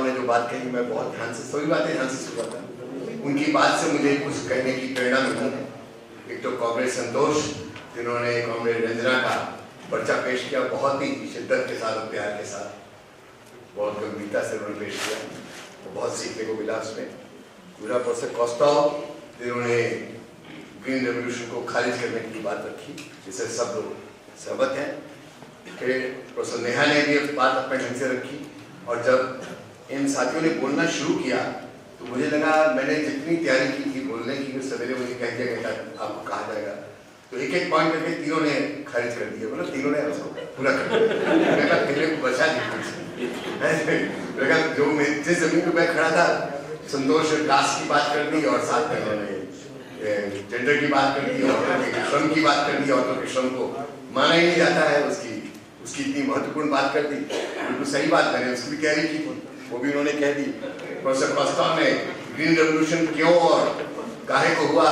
ने जो बात कही मैं बहुत ध्यान से सभी बातें ध्यान से सुना था। उनकी बात से मुझे कुछ कहने की प्रेरणा मिली है। एक तो कॉमरेड संतोष जिन्होंने कॉमरेड रंजना का पर्चा पेश किया, बहुत ही शिद्दत के साथ और प्यार के साथ, बहुत गंभीरता से उन्होंने पेश किया, तो बहुत सीखने को मिला उसमें। दूसरा प्रोफेसर कॉस्टॉव जिन्होंने ग्रीन रेवोल्यूशन को खारिज करने की बात रखी, जिससे सब लोग सहमत हैं। फिर प्रोफेसर नेहा ने भी बात अपने ढंग से रखी, और जब इन साथियों ने बोलना शुरू किया तो मुझे लगा मैंने जितनी तैयारी की थी बोलने की, सवेरे मुझे कह दिया गया आपको कहा जाएगा, तो एक एक पॉइंट करके तीनों ने खारिज कर दिया। मतलब तीनों ने उसको पूरा कर दिया, मेरे को बचा दिया। जो जिस जमीन पे मैं खड़ा था, संतोष कास्ट की बात कर दी और साथ में उन्होंने जेंडर की बात कर दी, औरतों के श्रम की बात कर दी, औरतों के श्रम को माना ही नहीं जाता है, उसकी इतनी महत्वपूर्ण बात कर दी। बिल्कुल सही बात करें, उसकी भी तैयारी की थी, वो भी उन्होंने कह दी। प्रोफेसर कॉस्टॉव ने ग्रीन रेवोल्यूशन क्यों और काहे को हुआ,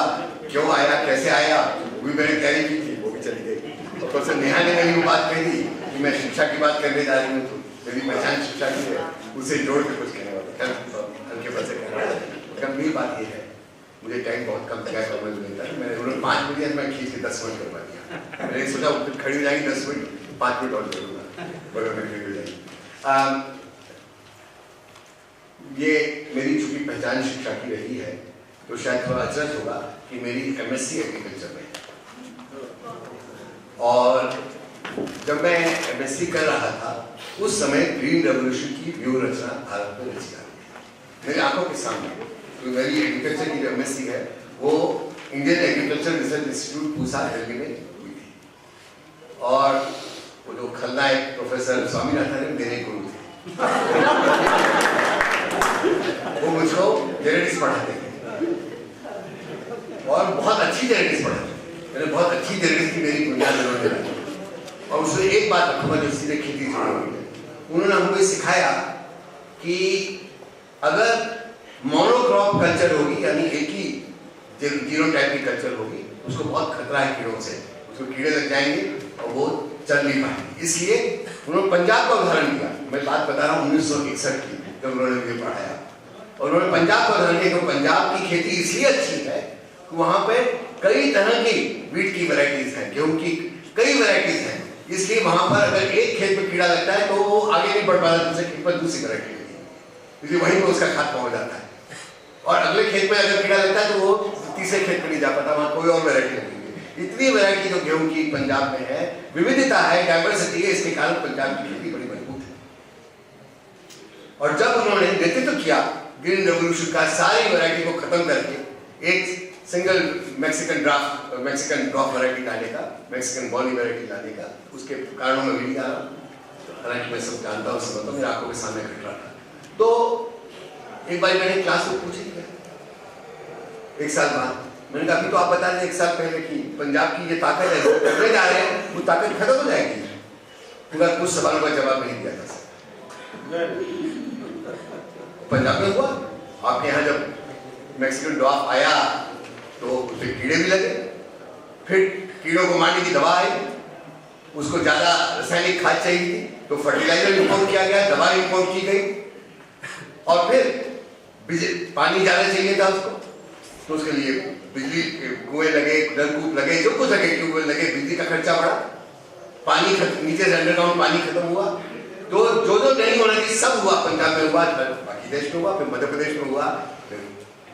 क्यों आया, कैसे आया, वो भी मैंने तैयारी की थी, वो भी चली गई। और प्रोफेसर नेहा ने मेरी वो बात कह दी कि मैं शिक्षा की बात करने जा रही हूँ, तो मेरी पहचान शिक्षा की है, उससे जोड़ के कुछ कहने वाला हल्के बल से कहना है। मेरी बात ये है, मुझे टाइम बहुत कम लगा, समझ नहीं था, मैंने उन्होंने 5 मिनट मैं खींच के 10 मिनट करवा दिया। मैंने सोचा खड़ी हो जाएगी 10 मिनट, 5 मिनट और करूँगा, बगल में खड़ी हो जाएगी। ये मेरी चूंकि पहचान शिक्षा की रही है, तो शायद थोड़ा अचरज होगा कि मेरी MSc एग्रीकल्चर में है, और जब मैं MSc कर रहा था उस समय ग्रीन रेवोल्यूशन की व्यूह रचना भारत में रची जा रही थी मेरी आंखों के सामने। तो मेरी एग्रीकल्चर की जो MSc है वो Indian agriculture research institute Pusa Delhi में हुई थी, और वो जो खलनायक प्रोफेसर स्वामीनाथन मेरे गुरु थे। वो मुझको जेनेटिक्स पढ़ाते थे और बहुत अच्छी जेनेटिक्स पढ़ाते थे। मैंने बहुत अच्छी जेनेटिक्स की मेरी बुनियाद उन्होंने लगाई, और उसमें एक बात रखूंगा जो सीधे खेती से जुड़ी है। उन्होंने हमको ये सिखाया कि अगर मोनोक्रॉप कल्चर होगी, यानी एक ही जीनोटाइप की कल्चर होगी, उसको बहुत खतरा है कीड़ों से, उसको कीड़े लग जाएंगे और वो चल नहीं पाएंगे। इसलिए उन्होंने पंजाब का उदाहरण दिया। मैं बात बता रहा हूँ 1961 की, जब उन्होंने मुझे पढ़ाया, और उन्होंने पंजाब का उदाहरण दिया। तो पंजाब की खेती इसलिए अच्छी है कि वहाँ पे कई तरह की वीट की वैरायटीज हैं, गेहूं की कई वैरायटीज हैं, इसलिए वहाँ पर अगर एक खेत में कीड़ा लगता है तो वो आगे नहीं बढ़ पाता, दूसरे खेत पर दूसरी वैरायटी लगती है, इसलिए वहीं पर उसका खात्मा हो जाता है। और अगले खेत में अगर कीड़ा लगता है तो वो तीसरे खेत में नहीं जा पाता, वहाँ कोई और वैरायटी लगती है। इतनी वैरायटी जो गेहूं की पंजाब में है, विविधता है, डाइवर्सिटी है, इसके कारण पंजाब की खेती बड़ी मजबूत है। और जब उन्होंने नेतृत्व किया ग्रीन रेवोल्यूशन का, सारी वैरायटी को खत्म करके एक सिंगल मैक्सिकन ड्रॉप वैरायटी लाने का, मैक्सिकन बॉली वैरायटी लाने का, उसके कारणों में भी आ रहा, हालांकि मैं सब जानता हूँ, समझता हूँ, मेरी आंखों के सामने घट रहा था। तो एक बार मैंने क्लास में पूछी, 1 साल बाद मैंने कहा, अभी तो आप बता रहे 1 साल पहले की पंजाब की ये ताकत है, जो करने जा रहे हैं वो ताकत खत्म हो जाएगी। पूरा कुछ सवालों का जवाब नहीं दिया था। पंजाब में हुआ, आपके यहाँ जब मैक्सिकन ड्रॉप आया तो उससे कीड़े भी लगे, फिर कीड़ों को मारने की दवा आई, उसको ज्यादा रासायनिक खाद चाहिए थी तो फर्टिलाइजर इंपोर्ट किया गया, दवा इंपोर्ट की गई, और फिर पानी ज्यादा चाहिए था उसको, तो उसके लिए बिजली कुएं लगे, नलकूप लगे, जो कुछ लगे, ट्यूबवेल लगे, बिजली का खर्चा बढ़ा, पानी नीचे से अंडरग्राउंड पानी खत्म हुआ। तो जो नहीं होना चाहिए सब हुआ, पंजाब में हुआ, बाकी देश में हुआ, फिर मध्य प्रदेश में हुआ, फिर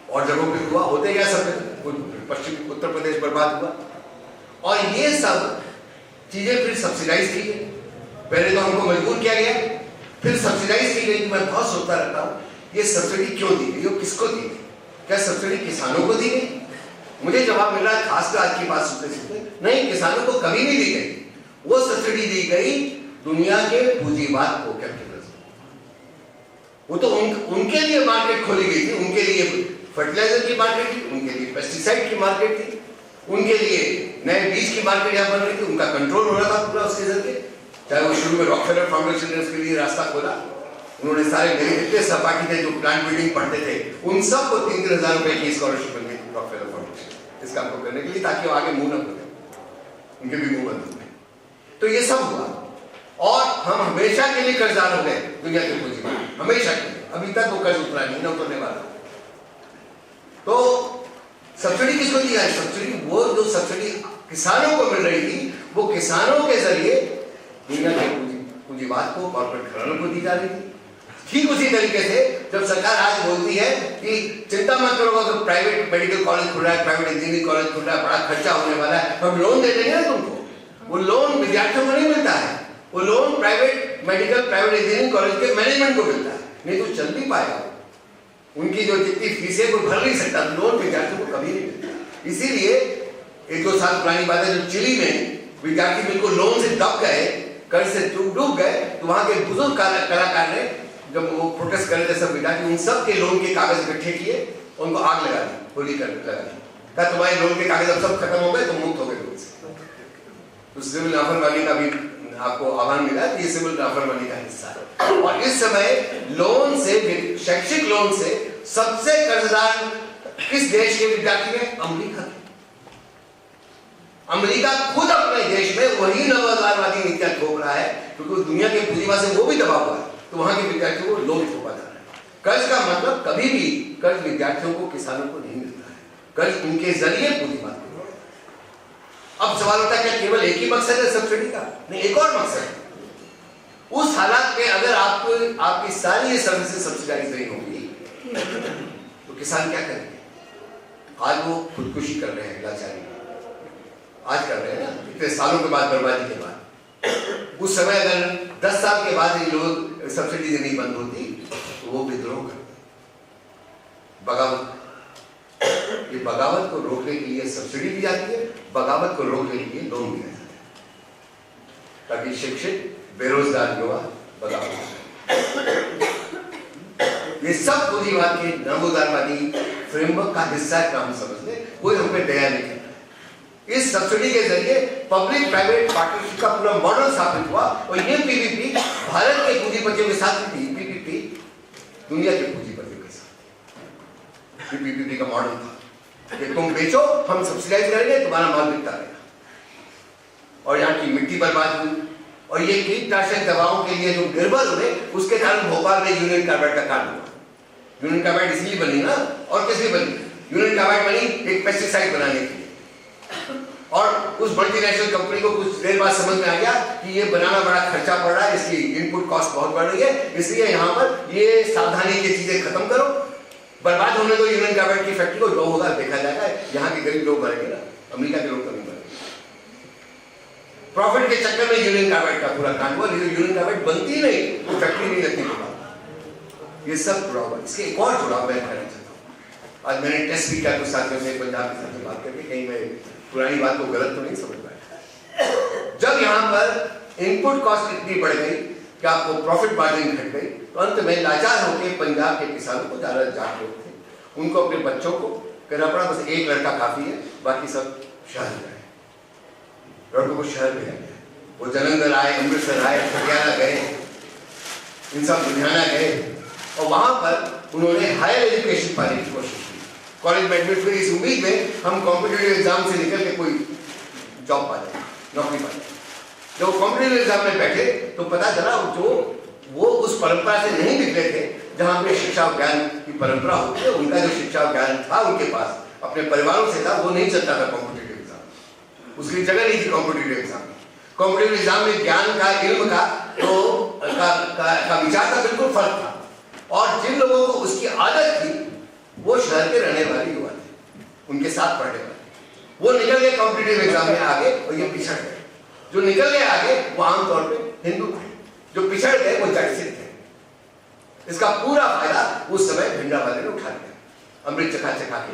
और जगहों पे हुआ, होते गया सब। पश्चिम उत्तर प्रदेश बर्बाद हुआ, और ये सब चीजें फिर सब्सिडाइज की गई। पहले तो हमको मजबूर किया गया, फिर सब्सिडाइज की गई। मैं बहुत सोचता रहता हूँ, ये सब्सिडी क्यों दी गई, वो किसको दी गई? क्या सब्सिडी किसानों को दी गई? मुझे जवाब मिल रहा है, खासकर आज की बात सुनते नहीं, किसानों को कभी नहीं दी गई। वो सब्सिडी दी गई दुनिया के पूंजीवाद को, कैपिटलिज्म। वो तो उनके लिए मार्केट खोली गई थी, उनके लिए फर्टिलाइजर की मार्केट थी, उनके लिए पेस्टिसाइड की मार्केट थी, उनके लिए नए बीज की मार्केट यहाँ बन रही थी, उनका कंट्रोल हो रहा था पूरा उसके जरिए। चाहे वो शुरू में रॉकफेलर फाउंडेशन ने उसके लिए रास्ता खोला, उन्होंने सारे मेरे जितने सहपाठी थे जो प्लांट बिल्डिंग पढ़ते थे, उन सबको 3-3 हज़ार रुपए की स्कॉलरशिप मिल गई रॉकफेलर फाउंडेशन इस काम को करने के लिए, ताकि वो आगे मुंह न खोले, उनके भी मुंह बंद हो गए। तो ये सब हुआ, और हम हमेशा के लिए कर्जदार हो गए दुनिया के पूंजीवाद, हमेशा के लिए। अभी तक वो कर्ज उतरा नहीं, ना उतरने वाला। तो सब्सिडी किसको दी जाए? सब्सिडी वो जो सब्सिडी किसानों को मिल रही थी, वो किसानों के जरिए दुनिया के पूंजीवाद को, कॉर्पोरेट घरानों को दी जा रही थी। ठीक उसी तरीके से जब सरकार आज बोलती है कि चिंता मत करो, अगर प्राइवेट मेडिकल कॉलेज खुल रहा है, प्राइवेट इंजीनियरिंग कॉलेज खुल रहा है, बड़ा खर्चा होने वाला है, हम लोन दे देंगे ना तुमको। वो लोन विद्यार्थियों को नहीं मिलता है, वो loan private medical, private engineering college के मैनेजमेंट को मिलता है, नहीं तो चल नहीं पाएगा। उनकी जो जितनी फीसें कोई भर नहीं सकता, लोन विद्यार्थियों को कभी नहीं मिलता। इसीलिए 1-2 साल पुरानी बात है, जब चिली में विद्यार्थी बिल्कुल लोन से दब गए, कर्ज से डूब गए, तो वहां के बुजुर्ग कलाकार ने जब वो प्रोटेस्ट कर रहे थे सब विद्यार्थी, उन सब के लोन के कागज इकट्ठे किए, उनको आग लगा दी, होली कर लगा दी, कहा तुम्हारे लोन के कागज अब सब खत्म हो गए, तुम मुक्त हो गए लोन से। तो सिविल नाफरमानी का भी आपको आह्वान मिला कि ये सिविल नाफरमानी का हिस्सा है। और इस समय लोन से, शैक्षिक लोन से सबसे कर्जदार किस देश के विद्यार्थी है? अमेरिका के। अमेरिका खुद अपने देश में वही नवोदारवादी नीतियां थोप रहा है, क्योंकि दुनिया के पूंजीवाद से वो भी दबा हुआ है, तो वहां के विद्यार्थियों को लोन थोपा जा रहा है। कर्ज का मतलब कभी भी कर्ज विद्यार्थियों को, किसानों को नहीं मिलता है, कर्ज उनके जरिए पूंजीवाद को। अब सवाल उठा क्या केवल एक ही मकसद है सब्सिडी का? नहीं, एक और मकसद है। उस हालात में अगर आपको आपकी सारी सर्विसेज सब्सिडाइज नहीं होगी तो किसान क्या करेंगे? आज वो खुदकुशी कर रहे हैं, लाचारी आज कर रहे हैं ना, इतने सालों के बाद, बर्बादी के बाद। उस समय अगर 10 साल के बाद ये लोग सब्सिडी देनी बंद होती तो वो विद्रोह करते, बगावत। ये बगावत को रोकने के लिए सब्सिडी दी जाती है, बगावत को रोकने के लिए लोन दिया जाता है, ताकि शिक्षित बेरोजगार युवा बगावत। ये सब पूंजीवाद के नवोदारवादी फ्रेमवर्क का हिस्सा है, हम समझ लें, कोई हम पे दया नहीं करता। इस सब्सिडी के जरिए पब्लिक प्राइवेट पार्टनरशिप का पूरा मॉडल स्थापित हुआ, और ये पीपीपी भारत के पूंजीपतियों के साथ थी, पीपीपी दुनिया के पूंजीपतियों के साथ। ये पीपीपी का मॉडल था कि तुम बेचो, हम सब्सिडाइज करेंगे, तुम्हारा माल बिकता रहेगा। और यहाँ की मिट्टी बर्बाद हुई, और ये कीटनाशक दवाओं के लिए जो निर्भर हुए, उसके कारण भोपाल में यूनियन कार्बाइड का कांड हुआ। यूनियन कार्बाइड इसलिए बनी ना, और किस लिए बनी? यूनियन कार्बाइड बनी एक पेस्टिसाइड बनाने के लिए, और उस मल्टीनेशनल कंपनी को कुछ देर बाद समझ में आ गया कि ये बनाना बड़ा खर्चा पड़ रहा है, इसकी इनपुट कॉस्ट बहुत बढ़ रही है, इसलिए यहाँ पर ये सावधानी की चीजें खत्म करो, बर्बाद होने दो यूनियन कार्बाइड की फैक्ट्री को, जो होगा देखा जाएगा, यहाँ के गरीब लोग मरेंगे ना, अमेरिका के लोग तो नहीं मरेंगे। प्रॉफिट के चक्कर में यूनियन कार्बाइड का पूरा कांड हुआ, यूनियन कार्बाइड बनती ही नहीं, वो फैक्ट्री नहीं लगती। ये सब जुड़ा हुआ। इसके एक और जुड़ा मैं कहना चाहता हूँ, आज मैंने टेस्ट भी किया कुछ साथियों से, पंजाब के साथ बात करके, कहीं मैं पुरानी बात को गलत तो नहीं समझ पाया। जब यहाँ पर इनपुट कॉस्ट इतनी बढ़ गई कि आपको प्रॉफिट मार्जिन घट गई, तो अंत में लाचार होकर पंजाब के किसानों को, ज्यादा जाट लोग थे, उनको अपने बच्चों को कहना पड़ा बस एक लड़का काफी है, बाकी सब शहर में आए। लड़कों को शहर में आए, वो जालंधर आए, अमृतसर आए, पटियाला गए, इन सब लुधियाना गए, और वहां पर उन्होंने हायर एजुकेशन पाने की कोशिश की। कॉलेज में एडमिट हुए इस उम्मीद में हम कॉम्पिटिटिव एग्जाम से निकल के कोई जॉब पा जाए, नौकरी पा जाए। जब कॉम्पिटिटिव एग्जाम में बैठे तो पता चला जो वो उस परंपरा से नहीं निकले थे जहां पे शिक्षा ज्ञान की परंपरा होती है, उनका जो शिक्षा ज्ञान था उनके पास अपने परिवारों से था, वो नहीं चलता था कॉम्पिटिटिव एग्जाम, उसकी जगह नहीं थी कॉम्पिटिटिव एग्जाम। कॉम्पिटिटिव एग्जाम में ज्ञान का, इल्म का तो का विचार का बिल्कुल फर्क था, और जिन लोगों को उसकी आदत थी वो शहर के रहने वाले युवा थे, उनके साथ पढ़ने वाले, वो निकल गए कॉम्पिटिटिव एग्जाम में आगे, और ये पिछड़ गए। जो निकल गए आगे वो आमतौर पे हिंदू थे, जो पिछड़ गए वो जट सिख थे। इसका पूरा फायदा उस समय भिंडा वाले ने उठा लिया, अमृत चखा चखा के।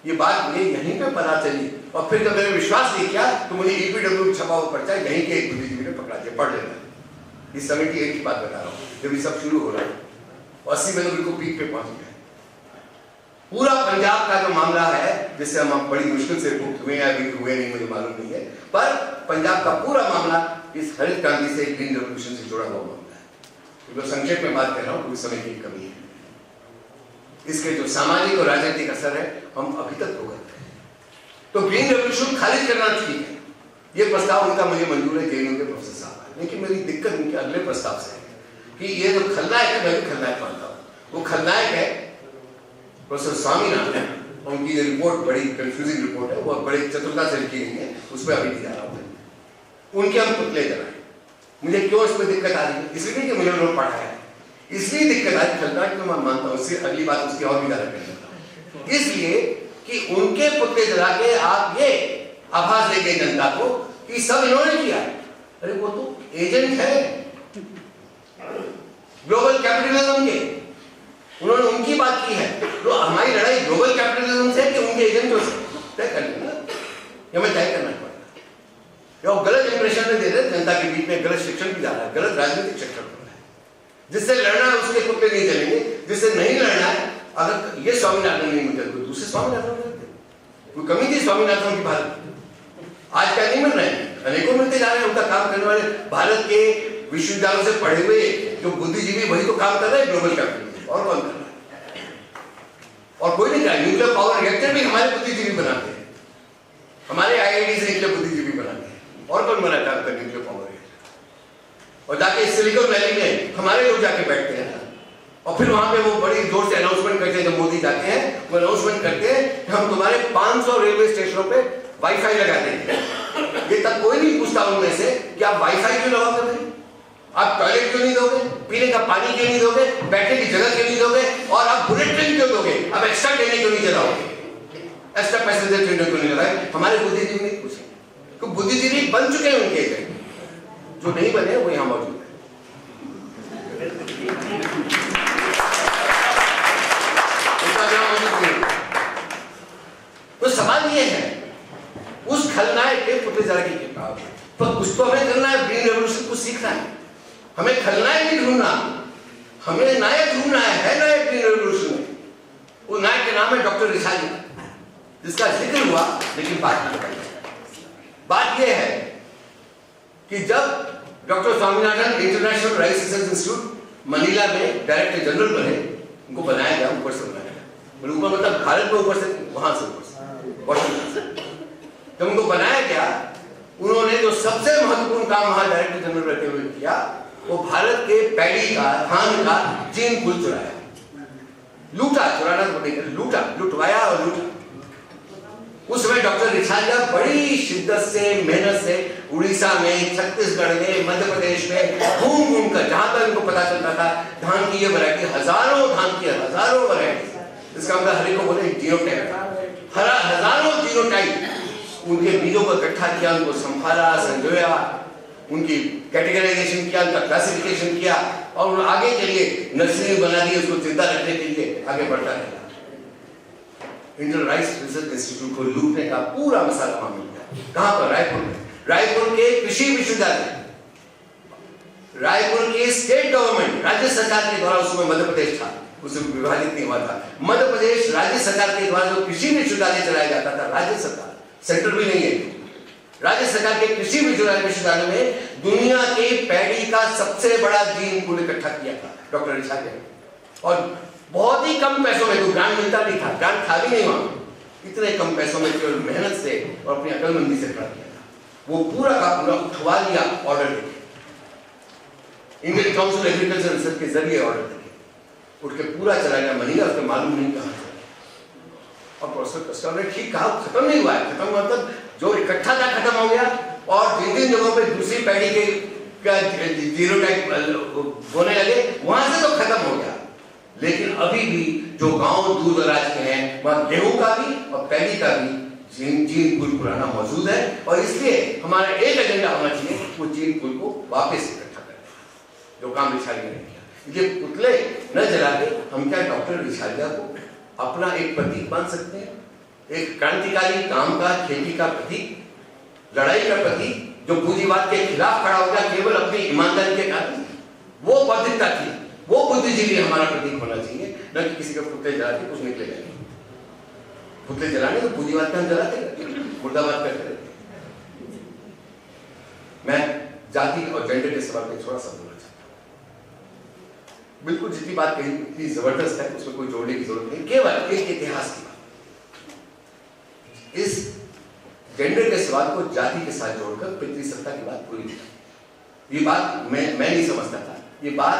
ये बात मुझे यहीं पे पता चली, और फिर जब मैंने विश्वास नहीं किया तो मुझे EPW छपा हुआ पर्चा यहीं के एक बुद्धिजीवी ने पकड़ा दिया, पढ़ लेना। इस समय की एक ही बात बता रहा हूँ, जब ये सब शुरू हो रहा है 80 में तो बिल्कुल पीक पे पहुंच गया। पूरा पंजाब का जो मामला है, जिससे हम बड़ी मुश्किल से मुक्त हुए या हुए नहीं, मुझे मालूम नहीं है, पर पंजाब का पूरा मामला इस हरित क्रांति से, ग्रीन रेवोल्यूशन से जुड़ा हुआ मामला है। तो संक्षेप में बात कर रहा हूँ, उस समय की कमी है। इसके जो सामाजिक और राजनीतिक असर है हम अभी तक भुगत रहे हैं। तो ग्रीन रेवोल्यूशन खारिज करना ठीक है, ये प्रस्ताव उनका मुझे मंजूर है, जेएनयू के प्रोफेसर साहब, लेकिन मेरी दिक्कत उनके अगले प्रस्ताव से है कि ये जो खलनायक है, मैं भी खलनायक मानता हूँ, वो खलनायक है प्रोफेसर स्वामीनाथन। उनकी ये रिपोर्ट बड़ी कंफ्यूजिंग रिपोर्ट है, वो बड़ी चतुरता से लिखी गई है, उसमें अभी नहीं जा रहा हूँ। उनके हम पुतले जलाए। मुझे क्यों इसमें दिक्कत आ रही है? इसलिए नहीं कि मुझे लोग पढ़ा है, इसलिए दिक्कत आ रही खलनायक को मैं मानता हूँ। उससे अगली बात उसकी और भी ज्यादा कर सकता हूँ, इसलिए कि उनके पुतले जला के आप ये आभास देंगे जनता को कि सब इन्होंने किया है। अरे वो तो एजेंट है ग्लोबल कैपिटलिज्म के, उन्होंने उनकी बात की है। तो हमारी लड़ाई ग्लोबल कैपिटलिज्म से कि उनके एजेंटों से तय कर लेना, ये हमें तय करना पड़ेगा। वो गलत इंप्रेशन में दे रहे जनता के बीच में, गलत शिक्षण भी जा रहा है, गलत राजनीतिक शिक्षण हो रहा है। जिससे लड़ना है उसके पुतले नहीं चलेंगे, जिससे नहीं लड़ना है, अगर ये स्वामीनाथन नहीं मिलते तो दूसरे स्वामीनाथन मिलते। कोई कमी थी स्वामीनाथन की भारत? आज क्या नहीं मिल रहे हैं, अनेकों मिलते जा रहे हैं। उनका काम करने वाले भारत के विश्वविद्यालयों से पढ़े हुए जो बुद्धिजीवी, वही तो काम कर रहे हैं ग्लोबल कैपिटल। और कौन कर रहा है? और कोई नहीं कर रहा। न्यूक्लियर पावर रिएक्टर भी हमारे बुद्धिजीवी बनाते हैं, हमारे आईआईटी से निकले बुद्धिजीवी बनाते हैं। और कौन बनाता है न्यूक्लियर पावर रिएक्टर? और जाके सिलिकॉन वैली में हमारे लोग जाके बैठते हैं, और फिर वहां पे वो बड़ी जोर से अनाउंसमेंट करते हैं। जब मोदी जाते हैं वो अनाउंसमेंट करते हैं कि हम तुम्हारे 500 रेलवे स्टेशनों पे वाईफाई लगा देंगे। ये तब कोई नहीं पूछता उनमें से कि आप वाईफाई क्यों लगाओगे भाई, आप टॉयलेट क्यों नहीं दोगे, पीने का पानी क्यों नहीं दोगे, बैठने की जगह क्यों नहीं दोगे, और आप बुलेट ट्रेन क्यों दोगे, आप एक्स्ट्रा ट्रेन क्यों नहीं चलाओगे, एक्स्ट्रा पैसेंजर ट्रेन क्यों नहीं लगाए? हमारे बुद्धिजीवी नहीं पूछे, क्योंकि बुद्धिजीवी बन चुके हैं उनके, जो नहीं बने वो यहां मौजूद है। तो सवाल ये है, उस खलनायक के पुतले जला के किताब, तो उसको हमें करना है, ग्रीन रेवोल्यूशन को सीखना है। हमें खलनायक नहीं ढूंढना, हमें नायक ढूंढना है नायक ग्रीन रेवोल्यूशन में। वो नायक के नाम है डॉक्टर रिछालिया, जिसका जिक्र हुआ, लेकिन बात यह है कि जब doctor Swaminathan international rice research institute Manila में डायरेक्टर जनरल बने, उनको बनाया गया, ऊपर से बनाया गया, ऊपर मतलब भारत में ऊपर से, वहां से ऊपर से, वॉशिंगटन से। जब उनको बनाया गया, उन्होंने जो सबसे महत्वपूर्ण काम वहां डायरेक्टर जनरल रहते हुए किया, वो भारत के पैडी का, धान का जीन पुल चुराया, लूटा, चुराना तो नहीं, लूटा, लुटवाया और लूटा। उस समय डॉक्टर रिछालिया बड़ी शिद्दत से, मेहनत से उड़ीसा में, छत्तीसगढ़ में, मध्य प्रदेश में घूम घूम कर, जहां तक उनको पता चलता था धान की ये वैरायटी, हजारों धान की हजारों वैरायटी, इसका मतलब हर एक को बोले जीनोटाइप, हजारों जीनोटाइप, उनके बीजों को इकट्ठा किया, उनको संभाला, संजोया, उनकी कैटेगराइजेशन किया, उनका क्लासिफिकेशन किया, और आगे के लिए नर्सरी बना दी उसको जिंदा रखने के लिए, आगे बढ़ता रहा। इंडियन राइस रिसर्च इंस्टीट्यूट को लूटने का पूरा मसाला वहां मिल गया। कहां पर? रायपुर में, रायपुर के कृषि विश्वविद्यालय, रायपुर की स्टेट गवर्नमेंट, राज्य सरकार के द्वारा, उसमें मध्य प्रदेश था, उसमें विभाजित नहीं हुआ था, मध्य प्रदेश राज्य सरकार के द्वारा जो कृषि विश्वविद्यालय चलाया जाता था, राज्य सरकार, सेंटर भी नहीं है, राज्य सरकार के कृषि विश्वविद्यालय में दुनिया के पैडी का सबसे बड़ा जीन पूल इकट्ठा किया था डॉक्टर रिछालिया, और बहुत ही कम पैसों में, तो ग्रांट मिलता नहीं था, ग्रांट था भी नहीं वहां, इतने कम पैसों में केवल मेहनत से और अपनी अकलमंदी से खड़ा किया था। वो पूरा का पूरा उठवा लिया ऑर्डर देके, इंडियन काउंसिल एग्रीकल्चर रिसर्च के जरिए ऑर्डर देके उठ के पूरा चला गया मनीला, उसको मालूम नहीं कहां से। और प्रोफेसर कस्टम ने ठीक कहा, खत्म नहीं हुआ है, खत्म मतलब जो इकट्ठा था खत्म हो गया, और जिन जिन जगहों पे दूसरी पैडी के जीनोटाइप होने लगे, वहां से तो खत्म हो गया। लेकिन अभी भी जो गांव दूर दराज के हैं, वहां गेहूं का भी और पैडी का भी जीन पुल पुराना मौजूद है, और इसलिए हमारा एक एजेंडा होना चाहिए, वो जीन पुल को वापस इकट्ठा करें, जो काम रिछालिया ने किया। ये पुतले न जला के हम क्या डॉक्टर रिछालिया को अपना एक प्रतीक मान सकते हैं, एक क्रांतिकारी काम का, खेती का प्रतीक, लड़ाई का प्रतीक, जो पूंजीवाद के खिलाफ खड़ा हो गया केवल अपनी ईमानदारी के कारण। वो बौद्धिकता थी, वो बुद्धिजीवी हमारा प्रतीक होना चाहिए, न कि किसी का पुतले जला के कुछ निकलेगा नहीं। पुतले जलाने तो पूंजीवाद का हम जलाते रहते, मुर्दाबाद करते रहते। मैं जाति और जेंडर के सवाल पे थोड़ा सा बोलना चाहता हूं। बिल्कुल जितनी बात कही इतनी जबरदस्त है, उसमें कोई जोड़ने की जरूरत नहीं, केवल एक इतिहास की बात। इस जेंडर के सवाल को जाति के साथ जोड़कर पितृसत्ता की बात पूरी नहीं। ये बात मैं नहीं समझता था, ये बात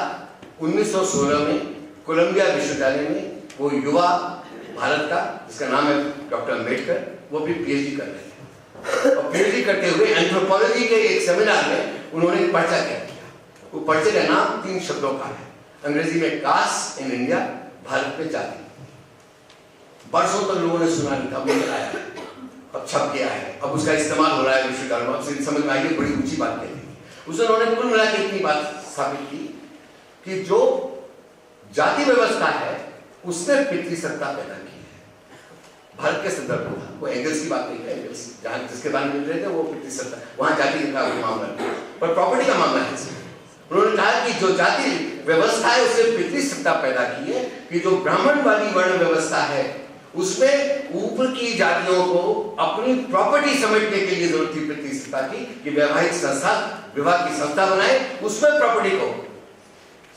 1916 में कोलंबिया विश्वविद्यालय में वो युवा भारत का, जिसका नाम है डॉक्टर अम्बेडकर, वो भी पीएचडी कर रहे थे। और पीएचडी करते हुए एंथ्रोपोलॉजी के एक सेमिनार में उन्होंने एक पर्चा तैयार किया। वो पर्चे का नाम 3 शब्दों का है, अंग्रेजी में कास्ट इन इंडिया, भारत में जाति। वर्षों तक लोगों ने सुना नहीं था, वो आया, अब छप गया है, अब उसका इस्तेमाल हो रहा है विश्वविद्यालय में, अब समझ में आई है, बड़ी ऊंची बात कहती है। उन्होंने कुल मिला के इतनी बात स्थापित की कि जो जाति व्यवस्था है उसने पितृसत्ता पैदा की है। भारत के संदर्भ में वो एंगल्स की बात नहीं है, एंगल्स जहां जिसके बारे में मिल रहे थे वो पितृसत्ता, वहां जाति का मामला नहीं, पर प्रॉपर्टी का मामला है। उन्होंने कहा कि जो जाति व्यवस्था है उसने पितृसत्ता पैदा की है, कि जो ब्राह्मण वाली वर्ण व्यवस्था है उसमें ऊपर की जातियों को अपनी प्रॉपर्टी समेटने के लिए जरूरत थी पितृसत्ता की, कि वैवाहिक संस्था, विवाह की संस्था बनाए, उसमें प्रॉपर्टी को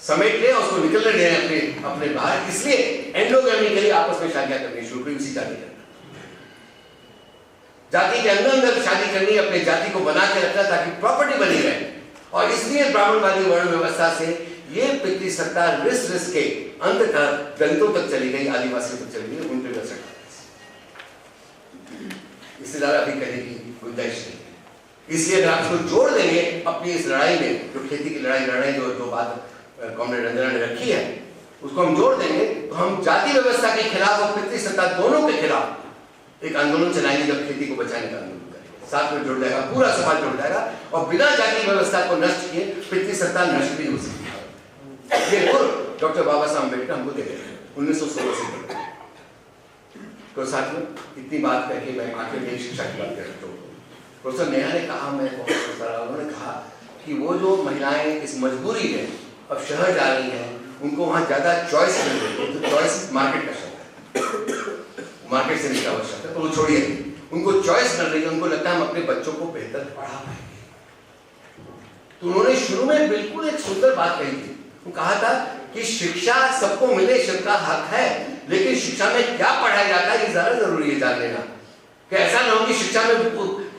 समेट ले और उसको निकलने दें अपने बाहर। इसलिए एंडोगैमी के लिए आपस में शादियां करनी शुरू हुई, उसी जाति करना, जाति के अंदर शादी करनी, अपने जाति को बना के रखना ताकि प्रॉपर्टी बनी रहे। और इसलिए ब्राह्मणवादी वर्ण व्यवस्था से ये पितृसत्ता रिस रिस के अंततः दलितों तक चली गई, आदिवासियों तक चली गई, उनके व्यवस्था। इससे ज्यादा अभी कहने की गुंजाइश नहीं है। इसलिए अगर आप इसको जोड़ देंगे अपनी इस लड़ाई में, जो खेती की लड़ाई जो बात कॉमरेड रंजना ने रखी है, उसको हम जोड़ देंगे तो हम जाति व्यवस्था के खिलाफ और पितृसत्ता दोनों के खिलाफ एक आंदोलन चलाएंगे, जब खेती को बचाने का आंदोलन करेंगे। साथ में जुड़ जाएगा, पूरा समाज जुड़ जाएगा, और बिना जाति व्यवस्था को नष्ट किए पितृसत्ता नष्ट भी हो सकती है। ये गुण डॉक्टर बाबा साहब अम्बेडकर हमको दे रहे हैं 1916 से। तो साथियों, इतनी बात करके मैं आखिर में शिक्षा की बात करता हूँ। प्रोफेसर नेहा ने कहा, उन्होंने कहा कि वो जो महिलाएं इस मजबूरी में अब शहर जा रही हैं, उनको वहां ज्यादा चॉइस मिल रही है। तो चॉइस मार्केट का शब्द है, मार्केट से निकला हुआ शब्द है, तो वो छोड़िए, उनको चॉइस मिल रही है, उनको लगता है हम अपने बच्चों को बेहतर पढ़ा पाएंगे। तो उन्होंने शुरू में बिल्कुल एक सुंदर बात कही थी। वो कहा था कि शिक्षा सबको मिले, सबका हक है, लेकिन शिक्षा में क्या पढ़ाया जाता है ये ज्यादा जरूरी है जान लेना। कि ऐसा ना हो कि शिक्षा में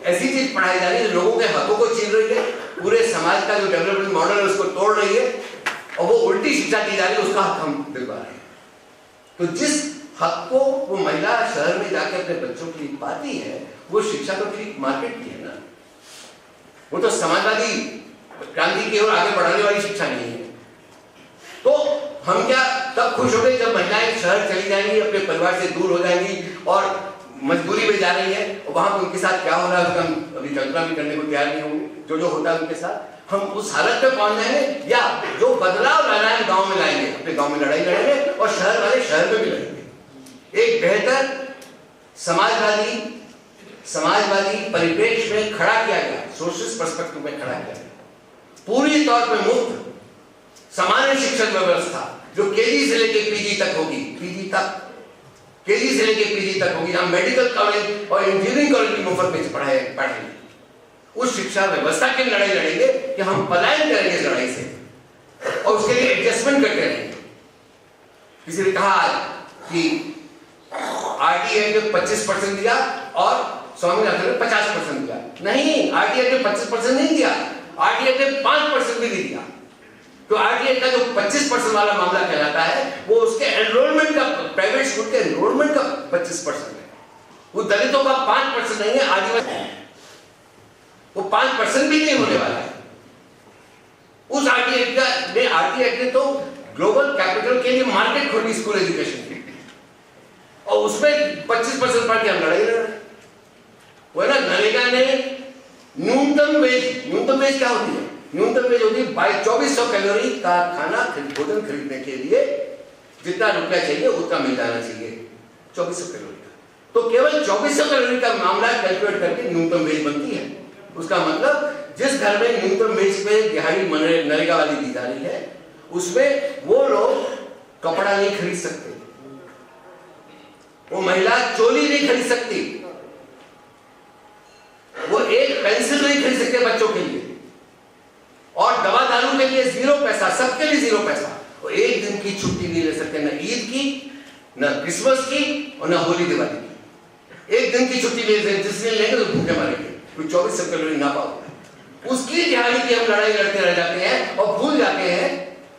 ऐसी चीज पढ़ाई जा रही है जो लोगों के हकों को छीन रही है, पूरे समाज का जो डेवलपमेंट मॉडल है उसको तोड़ रही है, और वो उल्टी शिक्षा दी जा रही है, उसका हक हम दिलवा रहे हैं। तो जिस हक को वो महिला शहर में जाके अपने बच्चों के लिए पाती है, वो शिक्षा तो ठीक मार्केट की है ना, वो तो समाजवादी क्रांति की ओर आगे बढ़ाने वाली शिक्षा नहीं है। तो हम क्या तब खुश हो गए जब महिलाएं शहर चली जाएंगी, अपने परिवार से दूर हो जाएंगी और मजबूरी में जा रही है, और वहां पर उनके साथ क्या हो रहा है उसका हम अभी कल्पना भी करने को तैयार नहीं होंगे। जो होता है उनके साथ हम उस हालत में पहुंच जाएंगे, या जो बदलाव लाना है गांव में लाएंगे, अपने गांव में लड़ाई लड़ेंगे और शहर वाले शहर में भी लड़ेंगे। एक बेहतर समाजवादी परिप्रेक्ष्य में खड़ा किया गया, सोशलिस्ट पर्सपेक्टिव में खड़ा किया गया, पूरी तौर पर मुफ्त सामान्य शिक्षण व्यवस्था जो केजी से लेकर पीजी तक होगी, केजी से लेकर पीजी तक होगी, जहां मेडिकल कॉलेज और इंजीनियरिंग कॉलेज की मुफ्त में पढ़ाएंगे। उस शिक्षा व्यवस्था की लड़ाई लड़ेंगे कि हम पलायन करेंगे इस लड़ाई से, और उसके लिए एडजस्टमेंट करते रहेंगे। किसी ने कहा कि आरटीआई ने 25% दिया और स्वामीनाथन ने 50% दिया। नहीं, आरटीआई ने 25% नहीं दिया, आरटीआई ने 5% भी नहीं दिया। तो आरटीआई का जो 25% वाला मामला कहलाता है, वो उसके एनरोलमेंट का, प्राइवेट स्कूल के एनरोलमेंट का 25% है। वो दलितों का 5% नहीं है, आदिवासी वो 5% भी नहीं होने वाला है। उस आरटीआई ने तो ग्लोबल कैपिटल के लिए मार्केट खोली स्कूल एजुकेशन की, और उसमें 25% पढ़ के हम लड़ाई लड़ रहे हैं। वो ना नरेगा ने न्यूनतम वेज क्या होती है? न्यूनतम वेज होती है 2400 कैलोरी का खाना भोजन खरीदने के लिए जितना रुपया चाहिए उतना मिल जाना चाहिए, 2400 कैलोरी का। तो केवल 2400 कैलोरी का मामला कैलकुलेट करके न्यूनतम वेज बनती है। उसका मतलब जिस घर में न्यूनतम वेज पे दिहाड़ी नरेगा वाली दी जा रही है, उसमें वो लोग कपड़ा नहीं खरीद सकते, वो महिला चोली नहीं खरीद सकती, वो एक पेंसिल नहीं खरीद सकते बच्चों के लिए, और दवा दारू के लिए 0 पैसा, सबके लिए 0 पैसा। वो एक दिन की छुट्टी नहीं ले सकते, न ईद की, न क्रिसमस की, और न होली दिवाली की। एक दिन की छुट्टी ले सकते, जिस दिन लेंगे तो भूखे मारेंगे, कोई 2400 कैलोरी ना पाओ। उसकी दिहाड़ी की हम लड़ाई लड़ते रह जाते हैं और भूल जाते हैं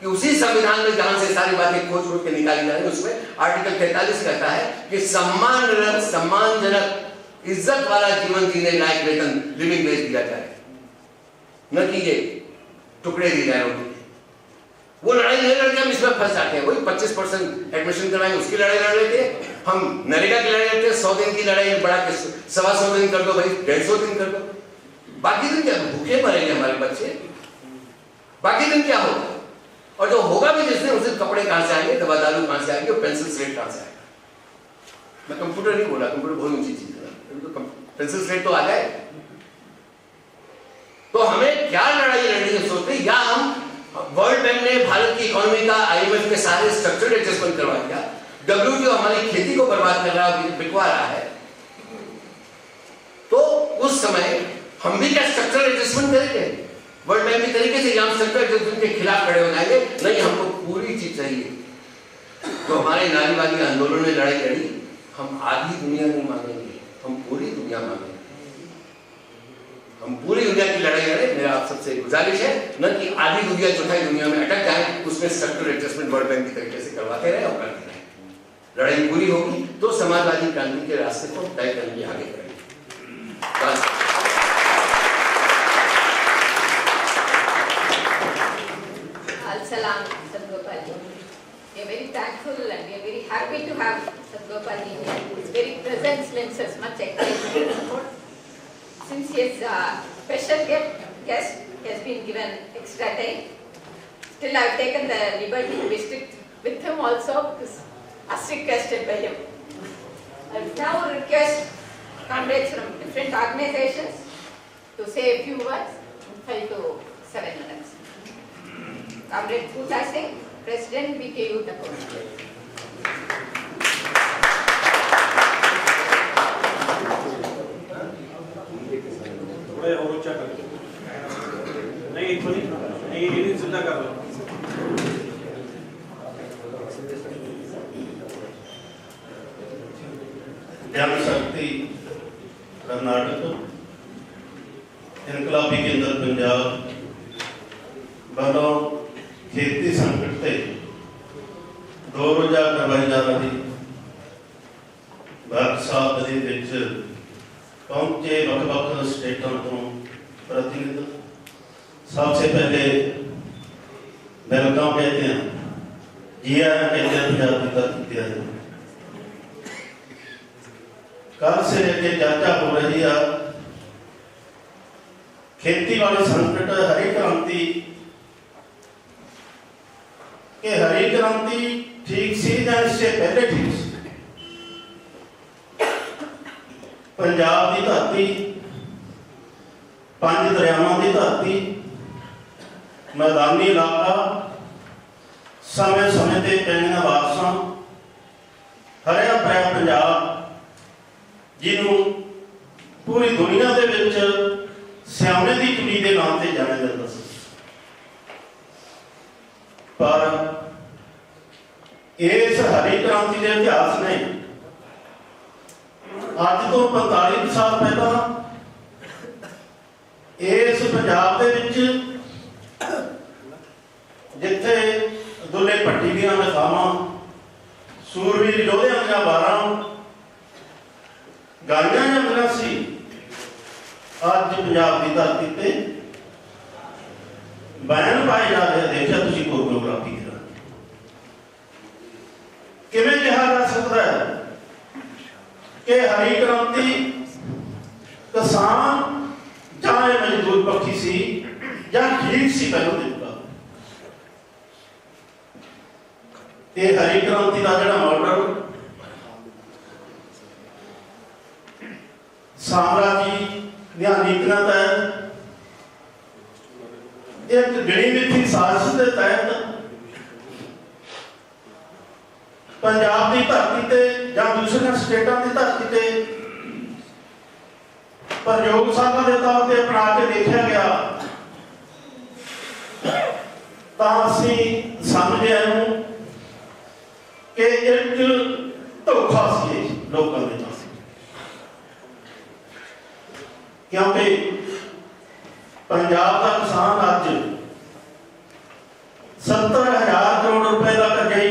कि कि उसी संविधान में जहां से सारी बातें खोज खोज के निकाली जा रही है, उसमें आर्टिकल 43 कहता है कि सम्मानजनक इज्जत वाला जीवन जीने लायक वेतन, लिविंग वेज दिया जाए, न कि ये टुकड़े दिए जाए रोटी के। वो लड़ाई नहीं लड़ते, हम इसमें फंस जाते हैं। वही 25% एडमिशन करवाएंगे, उसकी लड़ाई लड़ लेते हैं। हम नरेगा की लड़ाई लड़ते हैं, 100 दिन की लड़ाई बढ़ा के 125 दिन कर दो भाई, 150 दिन कर दो। बाकी दिन क्या, भूखे मरेंगे हमारे बच्चे, बाकी दिन क्या होगा? और जो होगा भी जिसने, उसे कपड़े कहां से आएंगे, दवा दारू कहां से आएंगे, और पेंसिल स्लेट कहां से आएगा? मैं कंप्यूटर नहीं बोला, कंप्यूटर बहुत ऊंची चीज है, तो पेंसिल स्लेट तो आ जाए। तो हमें क्या लड़ाई लड़नी है सोचते, या हम वर्ल्ड बैंक ने भारत की इकोनॉमी का, IMF के सारे स्ट्रक्चरल एडजस्टमेंट करवा दिया, WTO हमारी खेती को बर्बाद कर रहा है, बिकवा रहा है, तो उस समय हम भी क्या स्ट्रक्चरल एडजस्टमेंट करेंगे वर्ल्ड बैंक की तरीके से? हम स्ट्रक्चरल एडजस्टमेंट के खिलाफ खड़े हो जाएंगे? नहीं, हमको पूरी चीज चाहिए। तो हमारे नारीवादी आंदोलन में लड़ाई लड़ी, हम आधी दुनिया नहीं मांगेंगे, हम पूरी दुनिया मांगेंगे, हम पूरी दुनिया की लड़ाई लड़े। मेरा आप सबसे गुजारिश है, न कि आधी दुनिया चौथाई दुनिया में अटक जाए, उसमें स्ट्रक्चरल एडजस्टमेंट वर्ल्ड बैंक की तरीके से करवाते रहे और करते रहे। लड़ाई पूरी होगी तो समाजवादी क्रांति के रास्ते को तय करने आगे करेंगे। Salam, Sadgopal ji. We are very thankful and we are very happy to have Sadgopal ji here. His very presence lends us much encouragement and support. Since he is a special guest, he has been given extra time. Still, I have taken the liberty to be strict with him also, because as requested by him. I will now request comrades from different organizations to say a few words in 5 to 7 minutes. Comrade Pooja Singh, President BKU Dakota. थोड़ा और ऊंचा कर नहीं, इसको नहीं, ये जिंदा कर लो। जनशक्ति कर्नाटक, इनकलाबी केंद्र पंजाब वालों खेती संकट से 2 रोजा करवाई जा रही वर्कशॉप के विच पहुंचे वख-वख स्टेटों तो प्रतिनिधि। सबसे पहले वेलकम कहते हैं, जी आया कहते हैं पंजाब की धरती है। कल से लेके चर्चा हो रही है खेती वाले संकट, हरी क्रांति के हरी क्रांति ठीक सी या इससे पहले ठीक सी? पंजाब की धरती, 5 दरियावां की धरती, मैदानी इलाका, समय समय ते पैणियां बारिशां, हरिया भरिया पंजाब जिन्हों पूरी दुनिया के विच सियाने की कुड़ी के नाम से जाना जाता है। पर इस हरी क्रांति के इतिहास ने अज तो 45 साल पहला इस पंजाब के विच जिथे दुल्ले भट्टी दी मिसालां, सूरवीर योधियां दी वारां गाइयां जांदियां सी, अज पंजाब की धरती पे बैन पाए जा रहे। देखा तुसीं कोरियोग्राफी किवें कहा जा सकता है कि हरी क्रांति किसान चाहे मजदूर पक्षी सी या ठीक सी पहलों देखा। ये हरी क्रांति का जिहड़ा मॉडल साम्राज्य नीतियां तहत एक गिणी मिथी साजिश के तहत पंजाब की धरती ते या दूसरे स्टेटों की धरती ते प्रयोगशाला के तौर पर अपना के देखा गया, तो असीं समझे कि एक धोखा सी लोगों के पास, क्योंकि पंजाब का किसान अज 70,000 ਕਰੋੜ रुपए का कर्जा ही,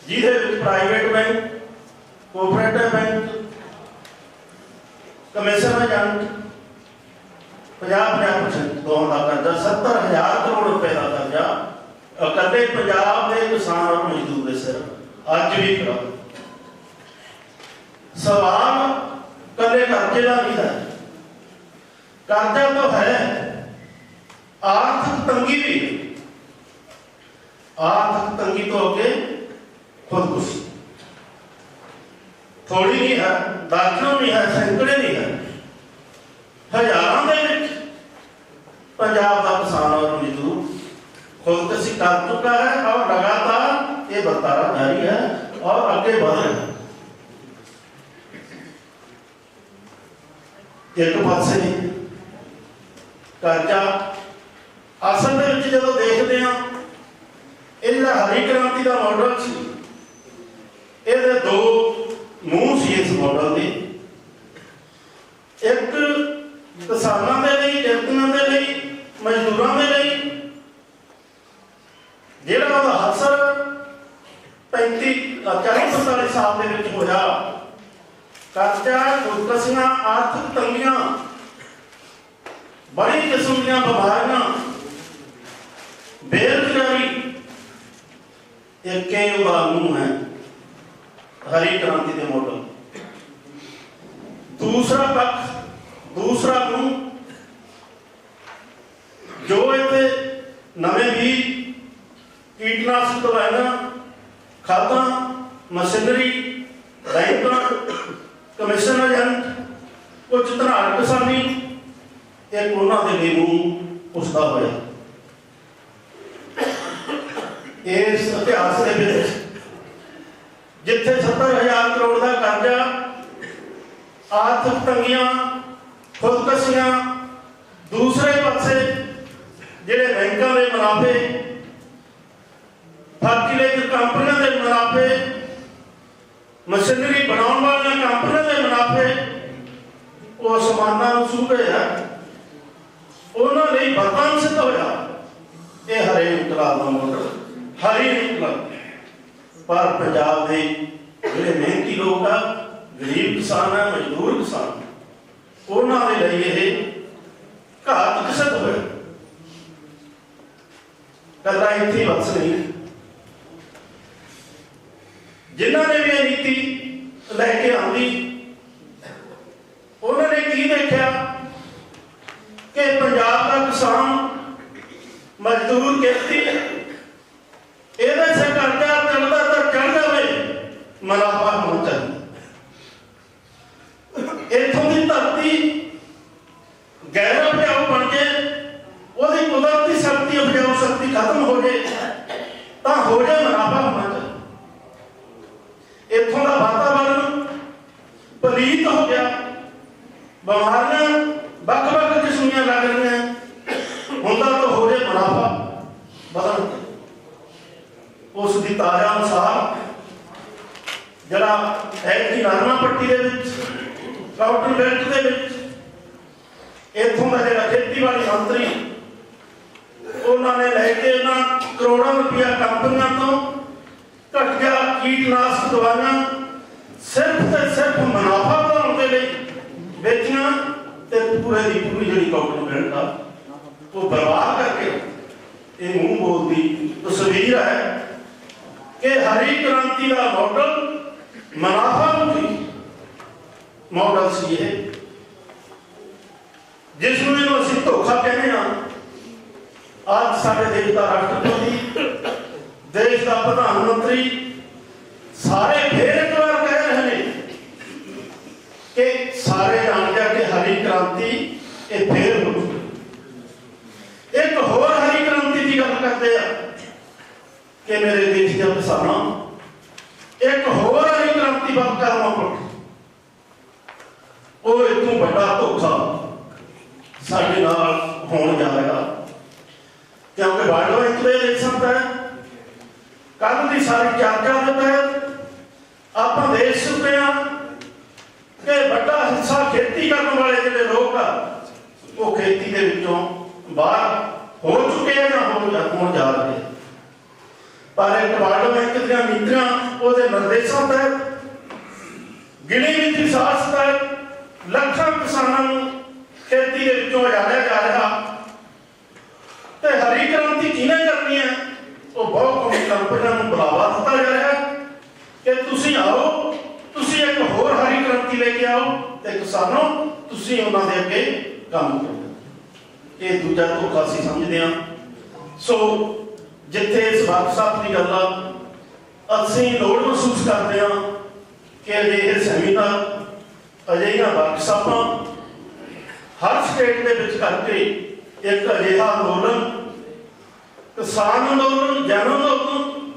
जिहदे विच private bank, cooperative bank, commission agent 50-50% दोनों का कर्जा, 70,000 करोड़ रुपए का कर्जा कदे पंजाब के किसान और मजदूर के सिर अज भी खड़ा। सवाल कदे कर्जे का नहीं है, कर्जा तो है, आर्थिक तंगी भी, आर्थिक तंगी तो अगे खुदकुशी थोड़ी नहीं है, दर्जनों नहीं है, सैकड़े नहीं है, हजारों के पंजाब का किसान और मजदूर खुदकुशी कर चुका है और लगातार ये बर्तारा जारी है और आगे बढ़ रहे हैं। एक पासे कर्जा असल में जो देखते हैं, यह हरी क्रांति का मॉडल सी, ये दो मूँह सी इस मॉडल की, एक किसानों के लिए, किसानों के लिए, मजदूरों के लिए, जिहड़ा हादसा 35-40-45 साल के विच होया, कर्जा, खुदकुशियां, आर्थिक तंगियां, बड़ी किस्म दी बीमारियां, बेरोजगारी, एक मुंह है हरी क्रांति के मॉडल। दूसरा पक्ष, दूसरा मुंह जो इतने नवे भी कीटनाशक दवाइयां, खादा, मशीनरी, बैंक, कमीशन एजेंट, कुछ धनाड़ किसानी, एक उन्होंने लिए मुंह उसका होया। इस इतिहास के जिथे 70,000 करोड़ का कर्जा, आर्थिक तंगियां, खुदकुशियां, दूसरे पासे जिहड़े बैंकों के मुनाफे, फर्टिलाइजर कंपनियों के मुनाफे, मशीनरी बनाने वाली कंपनियों के मुनाफे, वो आसमानों छू गए हैं, उन्होंने वरदान सिद्ध होया। ये हरे इनकलाब का मॉडल, हरी इनकलाब। पर पंजाब के जिहड़े मेहनती लोग आ, गरीब किसान है, मजदूर किसान, उन्होंने लिए घातक सिद्ध होया। कला इत्थे बस नहीं, जिन्होंने भी नीति लैके आंदी, उन्होंने की देखा कि पंजाब का किसान, मजदूर, खेती, ये से कर्जा चलता तो चढ़ जाए, मुनाफा होना चाहिए। इतों की धरती गैर उपजाऊ बन जाए, वो कुदरती शक्ति, उपजाऊ शक्ति खत्म हो जाए, तो हो जाए मुनाफा होना चाहिए। इतों का वातावरण पलीत हो गया, बीमारियां वख-वख किस्म दी लग रही हैं, होंदा तो हो जाए मुनाफा बदल। उसकी ताजा अनुसार जरा ऐसी नारमा पट्टी के काउंटर बेल्ट के इतों का जो खेतीबाड़ी मंत्री, उन्होंने लैके करोड़ों रुपया कंपनियों तो घटिया कीटनाशक दवाइयां सिर्फ तो सिर्फ मुनाफा बढ़ाने के लिए बेचियां, ते पूरे की पूरी जी काउंटर बेल्ट का वो बर्बाद करके ये मुंह बोलती तस्वीर है कि हरी क्रांति का मॉडल मुनाफामुखी मॉडल सी है, जिसमें असीं धोखा कहने आज साडे देश का राष्ट्रपति, देश का प्रधानमंत्री सारे फिर एक बार कह रहे हैं कि सारे जान गया कि हरी क्रांति ये फिर हो चुकी। एक होर हरी क्रांति की गल करते हैं कि मेरे देश के किसानों, एक होर हरी क्रांति बात करना पड़ी, वो इतों बड़ा धोखा साडे नाल होने जा रहा, क्योंकि वर्ल्ड बैंक के इलेक्शन है, कल की सारी चर्चा के तहत आप देख चुके हैं कि बड़ा हिस्सा खेती करने वाले जो लोग आ वो खेती के विचों बाहर ਹੋ ਚੁੱਕੇ ਆ ਜਾਂ ਹੋਣ ਜਾ ਰਹੇ ਆ। ਪਰ ਇੱਕ ਵਰਲਡ ਬੈਂਕ ਦੀਆਂ ਨੀਤੀਆਂ ਉਹਦੇ ਨਿਰਦੇਸ਼ਾਂ ਤਹਿਤ ਗਿਣੀ ਮਿਤੀ ਸਾਹਸ ਤਹਿਤ ਲੱਖਾਂ ਕਿਸਾਨਾਂ ਨੂੰ ਖੇਤੀ ਦੇ ਵਿੱਚੋਂ ਉਜਾੜਿਆ ਜਾ ਰਿਹਾ ਤੇ ਹਰੀ ਕ੍ਰਾਂਤੀ ਕਿਹਨੇ ਕਰਨੀ ਹੈ? ਉਹ ਬਹੁਤ ਕੌਮੀ ਕੰਪਨੀਆਂ ਨੂੰ ਬੁਲਾਵਾ ਦਿੱਤਾ ਜਾ ਰਿਹਾ ਕਿ ਤੁਸੀਂ ਆਓ, ਤੁਸੀਂ ਇੱਕ ਹੋਰ ਹਰੀ ਕ੍ਰਾਂਤੀ ਲੈ ਕੇ ਆਓ ਤੇ ਕਿਸਾਨੋਂ ਤੁਸੀਂ ਉਹਨਾਂ ਦੇ ਅੱਗੇ ਕੰਮ ਕਰੋ। ਇਹ ਦੂਜਾ ਧੋਖਾ ਅਸੀਂ ਸਮਝਦੇ ਹਾਂ। ਸੋ ਜਿੱਥੇ ਇਸ ਵਰਕਸ਼ਾਪ ਦੀ ਗੱਲ ਆ, ਅਸੀਂ ਲੋੜ ਮਹਿਸੂਸ ਕਰਦੇ ਹਾਂ ਕਿ ਅਜਿਹੇ ਸੈਮੀਨਾਰ, ਅਜਿਹੀਆਂ ਵਰਕਸ਼ਾਪਾਂ ਹਰ ਸਟੇਟ ਦੇ ਵਿੱਚ ਕਰਕੇ ਇੱਕ ਅਜਿਹਾ ਅੰਦੋਲਨ, ਕਿਸਾਨ ਅੰਦੋਲਨ, ਜਨ ਅੰਦੋਲਨ,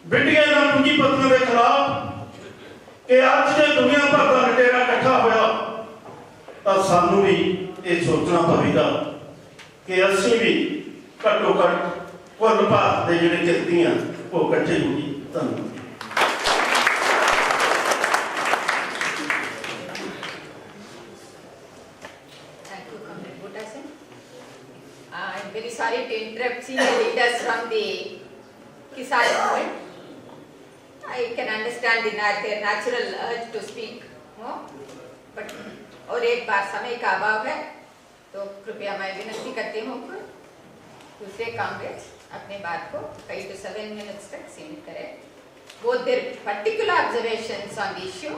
ਬਿਟੀਆਂ ਦਾ ਪੂੰਜੀਪਤੀਆਂ ਦੇ ਖਿਲਾਫ, ਕਿ ਅੱਜ ਜੇ ਦੁਨੀਆ ਭਰ ਦਾ ਲਟੇਰਾ ਇਕੱਠਾ ਹੋਇਆ ਤਾਂ ਸਾਨੂੰ ਵੀ ਇਹ ਸੋਚਣਾ ਪਵੇਗਾ ਕਿ ਅਸੀਂ ਵੀ ਘੱਟੋ ਘੱਟ ਕੁੱਲ ਭਾਰਤ ਦੇ ਜਿਹੜੇ ਕਿਰਤੀ ਆ ਉਹ ਇਕੱਠੇ ਹੋਈਏ। ਧੰਨਵਾਦ। I'm very sorry to interrupt senior leaders from the Kisan movement. I can understand their natural urge to speak more, but और एक बार समय का अभाव है तो कृपया मैं विनती करती हूँ कि दूसरे कांग्रेस अपने बात को 5 to 7 minutes तक सीमित करें. Both their particular observations on the issue